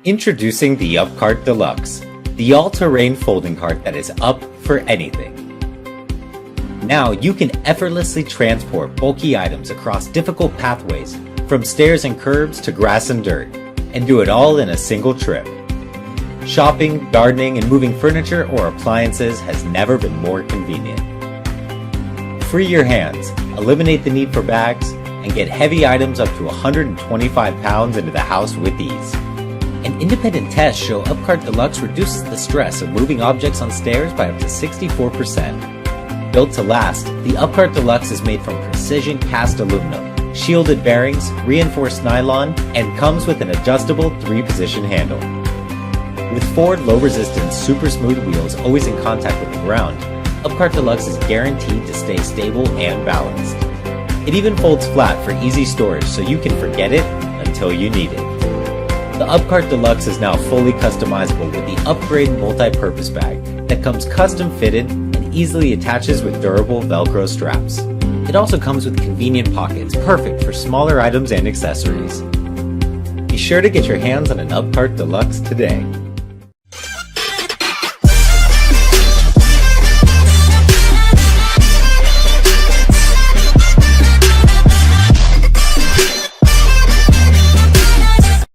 Introducing the UpCart Deluxe, the all-terrain folding cart that is up for anything. Now you can effortlessly transport bulky items across difficult pathways, from stairs and curbs to grass and dirt, and do it all in a single trip. Shopping, gardening, and moving furniture or appliances has never been more convenient. Free your hands, eliminate the need for bags, and get heavy items up to 125 pounds into the house with ease. An independent test show UpCart Deluxe reduces the stress of moving objects on stairs by up to 64%. Built to last, the UpCart Deluxe is made from precision cast aluminum, shielded bearings, reinforced nylon, and comes with an adjustable 3-position handle. With 4 low-resistance, super smooth wheels always in contact with the ground, UpCart Deluxe is guaranteed to stay stable and balanced. It even folds flat for easy storage so you can forget it until you need it. The UpCart Deluxe is now fully customizable with the Upgrade multi-purpose bag that comes custom fitted and easily attaches with durable Velcro straps. It also comes with convenient pockets perfect for smaller items and accessories. Be sure to get your hands on an UpCart Deluxe today.